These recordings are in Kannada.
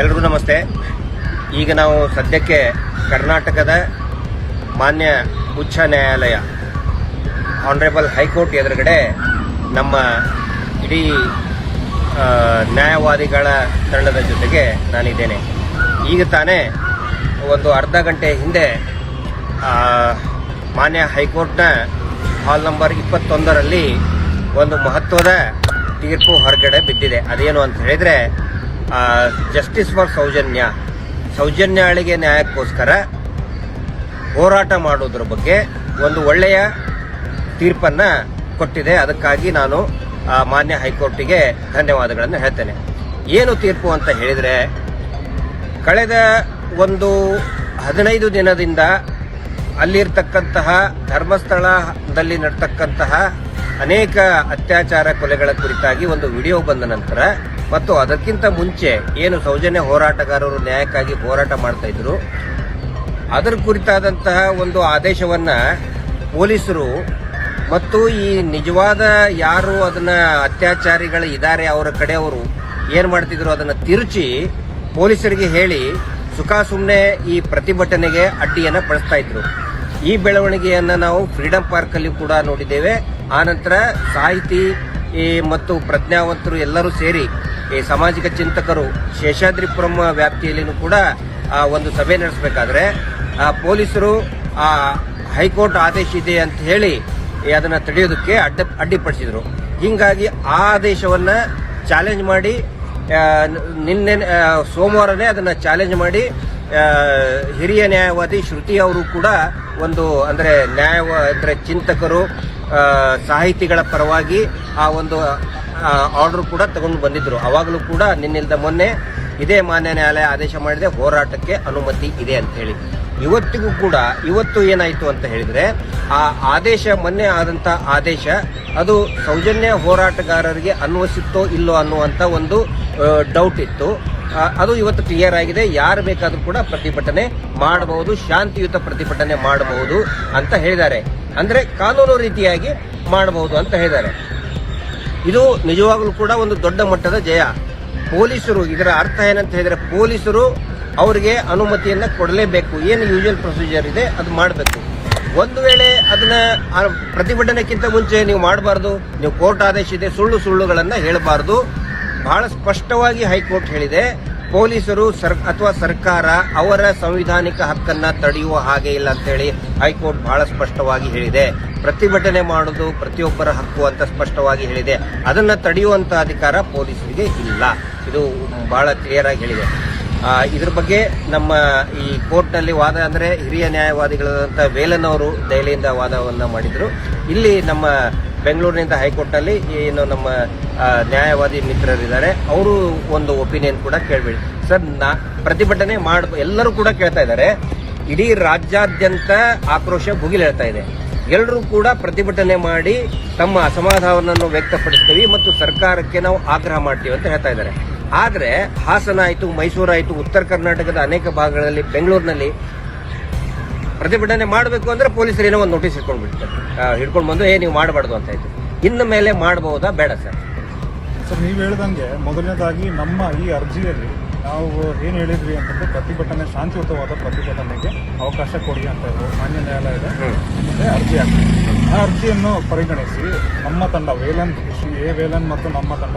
ಎಲ್ರಿಗೂ ನಮಸ್ತೆ. ಈಗ ನಾವು ಸದ್ಯಕ್ಕೆ ಕರ್ನಾಟಕದ ಮಾನ್ಯ ಉಚ್ಚ ನ್ಯಾಯಾಲಯ ಆನರೇಬಲ್ ಹೈಕೋರ್ಟ್ ಎದುರುಗಡೆ ನಮ್ಮ ಇಡೀ ನ್ಯಾಯವಾದಿಗಳ ತಂಡದ ಜೊತೆಗೆ ನಾನಿದ್ದೇನೆ. ಈಗ ತಾನೇ ಒಂದು ಅರ್ಧ ಗಂಟೆ ಹಿಂದೆ ಮಾನ್ಯ ಹೈಕೋರ್ಟ್ನ ಹಾಲ್ ನಂಬರ್ 21ರಲ್ಲಿ ಒಂದು ಮಹತ್ವದ ತೀರ್ಪು ಹೊರಗಡೆ ಬಿದ್ದಿದೆ. ಅದೇನು ಅಂತ ಹೇಳಿದರೆ, ಜಸ್ಟಿಸ್ ಫಾರ್ ಸೌಜನ್ಯಾಳಿಗೆ ನ್ಯಾಯಕ್ಕೋಸ್ಕರ ಹೋರಾಟ ಮಾಡೋದ್ರ ಬಗ್ಗೆ ಒಂದು ಒಳ್ಳೆಯ ತೀರ್ಪನ್ನು ಕೊಟ್ಟಿದೆ. ಅದಕ್ಕಾಗಿ ನಾನು ಮಾನ್ಯ ಹೈಕೋರ್ಟಿಗೆ ಧನ್ಯವಾದಗಳನ್ನು ಹೇಳ್ತೇನೆ. ಏನು ತೀರ್ಪು ಅಂತ ಹೇಳಿದರೆ, ಕಳೆದ ಒಂದು 15 ದಿನದಿಂದ ಅಲ್ಲಿರ್ತಕ್ಕಂತಹ ಧರ್ಮಸ್ಥಳದಲ್ಲಿ ನಡ್ತಕ್ಕಂತಹ ಅನೇಕ ಅತ್ಯಾಚಾರ ಕೊಲೆಗಳ ಕುರಿತಾಗಿ ಒಂದು ವಿಡಿಯೋ ಬಂದ ನಂತರ ಮತ್ತು ಅದಕ್ಕಿಂತ ಮುಂಚೆ ಏನು ಸೌಜನ್ಯ ಹೋರಾಟಗಾರರು ನ್ಯಾಯಕ್ಕಾಗಿ ಹೋರಾಟ ಮಾಡ್ತಾ ಇದ್ರು, ಅದರ ಕುರಿತಾದಂತಹ ಒಂದು ಆದೇಶವನ್ನ ಪೊಲೀಸರು ಮತ್ತು ಈ ನಿಜವಾದ ಯಾರು ಅದನ್ನ ಅತ್ಯಾಚಾರಿಗಳು ಇದ್ದಾರೆ ಅವರ ಕಡೆಯವರು ಏನು ಮಾಡ್ತಿದ್ರು ಅದನ್ನು ತಿರುಚಿ ಪೊಲೀಸರಿಗೆ ಹೇಳಿ ಸುಮ್ಮನೆ ಈ ಪ್ರತಿಭಟನೆಗೆ ಅಡ್ಡಿಯನ್ನ ಪಡಿಸ್ತಾ ಇದ್ರು. ಈ ಬೆಳವಣಿಗೆಯನ್ನ ನಾವು ಫ್ರೀಡಂ ಪಾರ್ಕ್ ಅಲ್ಲಿ ಕೂಡ ನೋಡಿದ್ದೇವೆ. ಆನಂತರ ಸಾಹಿತಿ ಮತ್ತು ಪ್ರಜ್ಞಾವಂತರು ಎಲ್ಲರೂ ಸೇರಿ ಈ ಸಾಮಾಜಿಕ ಚಿಂತಕರು ಶೇಷಾದ್ರಿಪುರಂ ವ್ಯಾಪ್ತಿಯಲ್ಲಿನೂ ಕೂಡ ಒಂದು ಸಭೆ ನಡೆಸಬೇಕಾದ್ರೆ ಪೊಲೀಸರು ಹೈಕೋರ್ಟ್ ಆದೇಶ ಇದೆ ಅಂತ ಹೇಳಿ ಅದನ್ನ ತಡೆಯೋದಕ್ಕೆ ಅಡ್ಡಿಪಡಿಸಿದ್ರು. ಹೀಗಾಗಿ ಆ ಆದೇಶವನ್ನ ಚಾಲೆಂಜ್ ಮಾಡಿ ನಿನ್ನೆ ಸೋಮವಾರನೇ ಅದನ್ನ ಚಾಲೆಂಜ್ ಮಾಡಿ ಹಿರಿಯ ನ್ಯಾಯವಾದಿ ಶ್ರುತಿ ಅವರು ಕೂಡ ಒಂದು ಅಂದ್ರೆ ಚಿಂತಕರು ಸಾಹಿತಿಗಳ ಪರವಾಗಿ ಆ ಒಂದು ಆರ್ಡರ್ ಕೂಡ ತಗೊಂಡು ಬಂದಿದ್ರು. ಅವಾಗಲೂ ಕೂಡ ನಿನ್ನಿಂದ ಮೊನ್ನೆ ಇದೇ ಮಾನ್ಯ ನ್ಯಾಯಾಲಯ ಆದೇಶ ಮಾಡಿದೆ, ಹೋರಾಟಕ್ಕೆ ಅನುಮತಿ ಇದೆ ಅಂತ ಹೇಳಿ. ಇವತ್ತಿಗೂ ಕೂಡ ಇವತ್ತು ಏನಾಯ್ತು ಅಂತ ಹೇಳಿದ್ರೆ, ಆ ಆದೇಶ ಮೊನ್ನೆ ಆದಂತ ಆದೇಶ ಅದು ಸೌಜನ್ಯ ಹೋರಾಟಗಾರರಿಗೆ ಅನ್ವಯಿಸುತ್ತೋ ಇಲ್ಲೋ ಅನ್ನುವಂತ ಒಂದು ಡೌಟ್ ಇತ್ತು. ಅದು ಇವತ್ತು ಕ್ಲಿಯರ್ ಆಗಿದೆ. ಯಾರು ಬೇಕಾದ್ರೂ ಕೂಡ ಪ್ರತಿಭಟನೆ ಮಾಡಬಹುದು, ಶಾಂತಿಯುತ ಪ್ರತಿಭಟನೆ ಮಾಡಬಹುದು ಅಂತ ಹೇಳಿದ್ದಾರೆ. ಅಂದ್ರೆ ಕಾನೂನು ರೀತಿಯಾಗಿ ಮಾಡಬಹುದು ಅಂತ ಹೇಳಿದ್ದಾರೆ. ಇದು ನಿಜವಾಗ್ಲೂ ಕೂಡ ಒಂದು ದೊಡ್ಡ ಮಟ್ಟದ ಜಯ. ಪೊಲೀಸರು ಇದರ ಅರ್ಥ ಏನಂತ ಹೇಳಿದ್ರೆ, ಪೊಲೀಸರು ಅವರಿಗೆ ಅನುಮತಿಯನ್ನ ಕೊಡಲೇಬೇಕು. ಏನು ಯೂಶುವಲ್ ಪ್ರೊಸೀಜರ್ ಇದೆ ಅದು ಮಾಡಬೇಕು. ಒಂದು ವೇಳೆ ಅದನ್ನ ಪ್ರತಿಭಟನೆಗಿಂತ ಮುಂಚೆ ನೀವು ಮಾಡಬಾರ್ದು, ನೀವು ಕೋರ್ಟ್ ಆದೇಶ ಇದೆ ಸುಳ್ಳುಗಳನ್ನ ಹೇಳಬಾರ್ದು. ಬಹಳ ಸ್ಪಷ್ಟವಾಗಿ ಹೈಕೋರ್ಟ್ ಹೇಳಿದೆ, ಪೊಲೀಸರು ಅಥವಾ ಸರ್ಕಾರ ಅವರ ಸಂವಿಧಾನಿಕ ಹಕ್ಕನ್ನ ತಡೆಯುವ ಹಾಗೆ ಇಲ್ಲ ಅಂತ ಹೇಳಿ ಹೈಕೋರ್ಟ್ ಬಹಳ ಸ್ಪಷ್ಟವಾಗಿ ಹೇಳಿದೆ. ಪ್ರತಿಭಟನೆ ಮಾಡೋದು ಪ್ರತಿಯೊಬ್ಬರ ಹಕ್ಕು ಅಂತ ಸ್ಪಷ್ಟವಾಗಿ ಹೇಳಿದೆ. ಅದನ್ನ ತಡೆಯುವಂತ ಅಧಿಕಾರ ಪೊಲೀಸರಿಗೆ ಇಲ್ಲ. ಇದು ಬಹಳ ಕ್ಲಿಯರ್ ಆಗಿ ಹೇಳಿದೆ. ಇದ್ರ ಬಗ್ಗೆ ನಮ್ಮ ಈ ಕೋರ್ಟ್ನಲ್ಲಿ ವಾದ ಅಂದ್ರೆ ಹಿರಿಯ ನ್ಯಾಯವಾದಿಗಳಾದಂಥ ವೇಲನ್ ಅವರು ದೆಹಲಿಯಿಂದ ವಾದವನ್ನ ಮಾಡಿದ್ರು. ಇಲ್ಲಿ ನಮ್ಮ ಬೆಂಗಳೂರಿನಿಂದ ಹೈಕೋರ್ಟ್ನಲ್ಲಿ ಏನು ನಮ್ಮ ನ್ಯಾಯವಾದಿ ಮಿತ್ರರಿದ್ದಾರೆ, ಅವರು ಒಂದು ಒಪಿನಿಯನ್ ಕೂಡ ಕೇಳಬೇಡಿ ಸರ್. ಪ್ರತಿಭಟನೆ ಎಲ್ಲರೂ ಕೂಡ ಕೇಳ್ತಾ ಇದ್ದಾರೆ. ಇಡೀ ರಾಜ್ಯಾದ್ಯಂತ ಆಕ್ರೋಶ ಭುಗಿಲೇಳ್ತಾ ಇದೆ. ಎಲ್ಲರೂ ಕೂಡ ಪ್ರತಿಭಟನೆ ಮಾಡಿ ತಮ್ಮ ಅಸಮಾಧಾನವನ್ನು ವ್ಯಕ್ತಪಡಿಸ್ತೀವಿ ಮತ್ತು ಸರ್ಕಾರಕ್ಕೆ ನಾವು ಆಗ್ರಹ ಮಾಡ್ತೀವಿ ಅಂತ ಹೇಳ್ತಾ ಇದ್ದಾರೆ. ಆದ್ರೆ ಹಾಸನ ಆಯಿತು, ಮೈಸೂರಾಯಿತು, ಉತ್ತರ ಕರ್ನಾಟಕದ ಅನೇಕ ಭಾಗಗಳಲ್ಲಿ, ಬೆಂಗಳೂರಿನಲ್ಲಿ ಪ್ರತಿಭಟನೆ ಮಾಡಬೇಕು ಅಂದ್ರೆ ಪೊಲೀಸರು ಏನೋ ಒಂದು ನೋಟಿಸ್ ಹಿಡ್ಕೊಂಡು ಬಂದು ನೀವು ಮಾಡಬಾರ್ದು ಅಂತ ಇತ್ತು. ಇನ್ನು ಮೇಲೆ ಮಾಡಬಹುದಾ ಬೇಡ ಸರ್? ನೀವು ಹೇಳ್ದಂಗೆ ಮೊದಲನೇದಾಗಿ ನಮ್ಮ ಈ ಅರ್ಜಿಯಲ್ಲಿ ನಾವು ಏನು ಹೇಳಿದ್ವಿ ಅಂತಂದ್ರೆ, ಪ್ರತಿಭಟನೆ ಶಾಂತಿಯುತವಾದ ಪ್ರತಿಭಟನೆಗೆ ಅವಕಾಶ ಕೊಡಿ ಅಂತ ಮಾನ್ಯ ನ್ಯಾಯಾಲಯದ ಮುಂದೆ ಅರ್ಜಿ ಆಗ್ತದೆ. ಆ ಅರ್ಜಿಯನ್ನು ಪರಿಗಣಿಸಿ ನಮ್ಮ ತಂಡ ವೇಲನ್ ಮತ್ತು ನಮ್ಮ ತಂಡ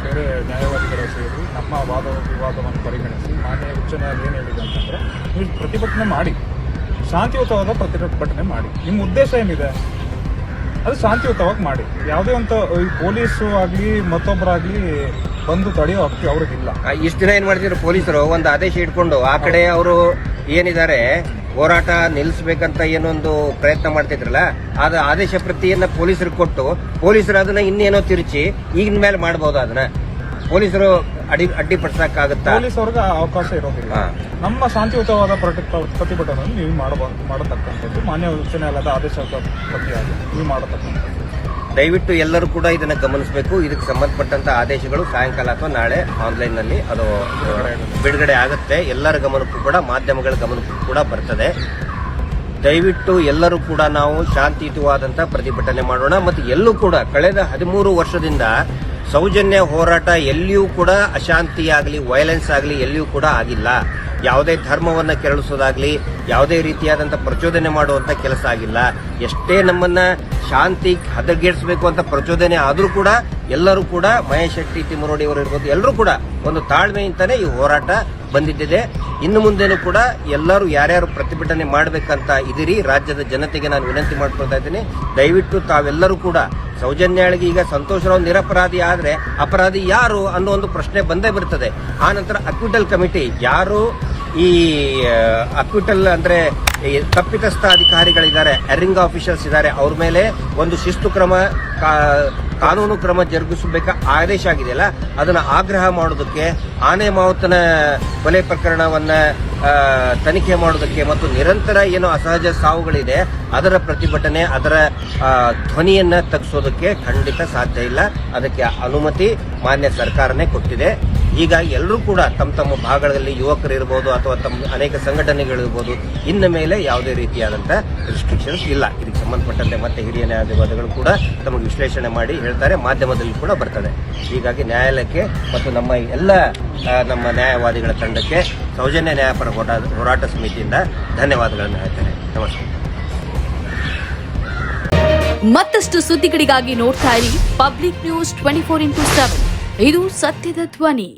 ಬೇರೆ ನ್ಯಾಯವಾದಿಗಳು ಸೇರಿ ನಮ್ಮ ವಿವಾದವನ್ನು ಪರಿಗಣಿಸಿ ಮಾನ್ಯ ಉಚ್ಚ ನ್ಯಾಯಾಲಯ ಏನು ಹೇಳಿದೆ ಅಂತಂದ್ರೆ, ನೀವು ಪ್ರತಿಭಟನೆ ಮಾಡಿ, ಶಾಂತಿಯುತವಾದ ಪ್ರತಿಭಟನೆ ಮಾಡಿ. ನಿಮ್ಮ ಉದ್ದೇಶ ಏನಿದೆ ಅದು ಶಾಂತಿಯುತವಾಗಿ ಮಾಡಿ. ಯಾವುದೇ ಒಂದು ಪೊಲೀಸು ಆಗಲಿ ಮತ್ತೊಬ್ಬರಾಗ್ಲಿ ಬಂದು ತಡೆಯೋ ಹಕ್ಕಿ ಅವ್ರಿಗಿಲ್ಲ. ಇಷ್ಟು ದಿನ ಏನ್ ಮಾಡ್ತಿದ್ರು ಪೊಲೀಸರು, ಒಂದು ಆದೇಶ ಇಟ್ಕೊಂಡು ಆ ಕಡೆ ಅವರು ಏನಿದ್ದಾರೆ ಹೋರಾಟ ನಿಲ್ಲಿಸಬೇಕಂತ ಏನೊಂದು ಪ್ರಯತ್ನ ಮಾಡ್ತಿದ್ರಲ್ಲ, ಅದ ಆದೇಶ ಪ್ರತಿಯನ್ನ ಪೊಲೀಸರಿಗೆ ಕೊಟ್ಟು ಪೊಲೀಸರು ಅದನ್ನ ಇನ್ನೇನೋ ತಿರುಚಿ ಈಗಿನ ಮೇಲೆ ಮಾಡಬಹುದು. ಅದನ್ನ ಪೊಲೀಸರು ಅಡ್ಡಿಪಡಿಸಕ್ಕಾಗತ್ತಾ? ಪೊಲೀಸವ್ರಿಗೆ ಅವಕಾಶ ಇರೋದಿಲ್ಲ. ನಮ್ಮ ಶಾಂತಿಯುತವಾದ ಪ್ರತಿಭಟನೆಯನ್ನು ನೀವು ಮಾಡತಕ್ಕಂಥದ್ದು ಮಾನ್ಯ ಉಚ್ಚ ನ್ಯಾಯಾಲಯದ ಆದೇಶ ಪ್ರತಿಯಾಗಿ ನೀವು ಮಾಡತಕ್ಕಂಥದ್ದು. ದಯವಿಟ್ಟು ಎಲ್ಲರೂ ಕೂಡ ಇದನ್ನ ಗಮನಿಸಬೇಕು. ಇದಕ್ಕೆ ಸಂಬಂಧಪಟ್ಟಂತ ಆದೇಶಗಳು ಸಾಯಂಕಾಲ ಅಥವಾ ನಾಳೆ ಆನ್ಲೈನ್ ನಲ್ಲಿ ಅದು ಬಿಡುಗಡೆ ಆಗುತ್ತೆ. ಎಲ್ಲರ ಗಮನಕ್ಕೂ ಕೂಡ, ಮಾಧ್ಯಮಗಳ ಗಮನಕ್ಕೂ ಕೂಡ ಬರ್ತದೆ. ದಯವಿಟ್ಟು ಎಲ್ಲರೂ ಕೂಡ ನಾವು ಶಾಂತಿಯುತವಾದಂತಹ ಪ್ರತಿಭಟನೆ ಮಾಡೋಣ. ಮತ್ತು ಎಲ್ಲೂ ಕೂಡ ಕಳೆದ 13 ವರ್ಷದಿಂದ ಸೌಜನ್ಯ ಹೋರಾಟ ಎಲ್ಲಿಯೂ ಕೂಡ ಅಶಾಂತಿ ಆಗಲಿ ವೈಲೆನ್ಸ್ ಆಗಲಿ ಎಲ್ಲಿಯೂ ಕೂಡ ಆಗಿಲ್ಲ. ಯಾವುದೇ ಧರ್ಮವನ್ನು ಕೆರಳಿಸೋದಾಗ್ಲಿ, ಯಾವುದೇ ರೀತಿಯಾದಂಥ ಪ್ರಚೋದನೆ ಮಾಡುವಂತ ಕೆಲಸ ಆಗಿಲ್ಲ. ಎಷ್ಟೇ ನಮ್ಮನ್ನ ಶಾಂತಿ ಹದಗೆಡಿಸಬೇಕು ಅಂತ ಪ್ರಚೋದನೆ ಆದರೂ ಕೂಡ ಎಲ್ಲರೂ ಕೂಡ ಮಹೇಶ್ ಶೆಟ್ಟಿ, ತಿಮ್ಮರೋಡಿ ಅವರು ಇರ್ಬೋದು, ಎಲ್ಲರೂ ಕೂಡ ಒಂದು ತಾಳ್ಮೆಯಿಂದನೇ ಈ ಹೋರಾಟ ಬಂದಿದ್ದಿದೆ. ಇನ್ನು ಮುಂದೆನೂ ಕೂಡ ಎಲ್ಲರೂ ಯಾರ್ಯಾರು ಪ್ರತಿಭಟನೆ ಮಾಡಬೇಕಂತ ಇದಿರಿ, ರಾಜ್ಯದ ಜನತೆಗೆ ನಾನು ವಿನಂತಿ ಮಾಡ್ಕೊಳ್ತಾ ಇದ್ದೀನಿ. ದಯವಿಟ್ಟು ತಾವೆಲ್ಲರೂ ಕೂಡ ಸೌಜನ್ಯಾಳಿಗೆ ಈಗ ಸಂತೋಷ್ ರಾವ್ ನಿರಪರಾಧಿ ಆದ್ರೆ ಅಪರಾಧಿ ಯಾರು ಅನ್ನೋ ಒಂದು ಪ್ರಶ್ನೆ ಬಂದೇ ಬರ್ತದೆ. ಆ ನಂತರ ಅಕ್ವಿಟಲ್ ಕಮಿಟಿ ಯಾರು ಈ ಅಕ್ವಿಟಲ್ ಅಂದ್ರೆ ತಪ್ಪಿತಸ್ಥ ಅಧಿಕಾರಿಗಳಿದ್ದಾರೆ, ಎರಿಂಗ್ ಆಫೀಸರ್ಸ್ ಇದ್ದಾರೆ, ಅವ್ರ ಮೇಲೆ ಒಂದು ಶಿಸ್ತು ಕ್ರಮ ಕಾನೂನು ಕ್ರಮ ಜರುಗಿಸಬೇಕ ಆದೇಶ ಆಗಿದೆಯಲ್ಲ, ಅದನ್ನ ಆಗ್ರಹ ಮಾಡೋದಕ್ಕೆ, ಆನೆ ಮಾವುತನ ಕೊಲೆ ಪ್ರಕರಣವನ್ನ ತನಿಖೆ ಮಾಡೋದಕ್ಕೆ ಮತ್ತು ನಿರಂತರ ಏನು ಅಸಹಜ ಸಾವುಗಳಿದೆ ಅದರ ಪ್ರತಿಭಟನೆ, ಅದರ ಧ್ವನಿಯನ್ನ ತಗ್ಗಿಸೋದಕ್ಕೆ ಖಂಡಿತ ಸಾಧ್ಯ ಇಲ್ಲ. ಅದಕ್ಕೆ ಅನುಮತಿ ಮಾನ್ಯ ಸರ್ಕಾರನೇ ಕೊಟ್ಟಿದೆ. ಹೀಗಾಗಿ ಎಲ್ಲರೂ ಕೂಡ ತಮ್ಮ ತಮ್ಮ ಭಾಗಗಳಲ್ಲಿ ಯುವಕರು ಇರಬಹುದು ಅಥವಾ ತಮ್ಮ ಅನೇಕ ಸಂಘಟನೆಗಳಿರ್ಬೋದು, ಇನ್ನು ಮೇಲೆ ಯಾವುದೇ ರೀತಿಯಾದಂತಹ ರಿಸ್ಟ್ರಿಕ್ಷನ್ಸ್ ಇಲ್ಲ. ಇದಕ್ಕೆ ಸಂಬಂಧಪಟ್ಟಂತೆ ಮತ್ತೆ ಹಿರಿಯ ನ್ಯಾಯಾಧಿಪತಿಗಳು ಕೂಡ ತಮಗೆ ವಿಶ್ಲೇಷಣೆ ಮಾಡಿ ಹೇಳ್ತಾರೆ, ಮಾಧ್ಯಮದಲ್ಲಿ ಕೂಡ ಬರ್ತದೆ. ಹೀಗಾಗಿ ನ್ಯಾಯಾಲಯಕ್ಕೆ ಮತ್ತು ನಮ್ಮ ಎಲ್ಲ ನಮ್ಮ ನ್ಯಾಯವಾದಿಗಳ ತಂಡಕ್ಕೆ ಸೌಜನ್ಯ ನ್ಯಾಯಪರ ಹೋರಾಟ ಸಮಿತಿಯಿಂದ ಧನ್ಯವಾದಗಳನ್ನು ಹೇಳ್ತೇನೆ. ನಮಸ್ಕಾರ. ಮತ್ತಷ್ಟು ಸುದ್ದಿಗಳಿಗಾಗಿ ನೋಡ್ತಾ ಇರಿ ಪಬ್ಲಿಕ್ ನ್ಯೂಸ್ 24x7. ಇದು ಸತ್ಯದ ಧ್ವನಿ.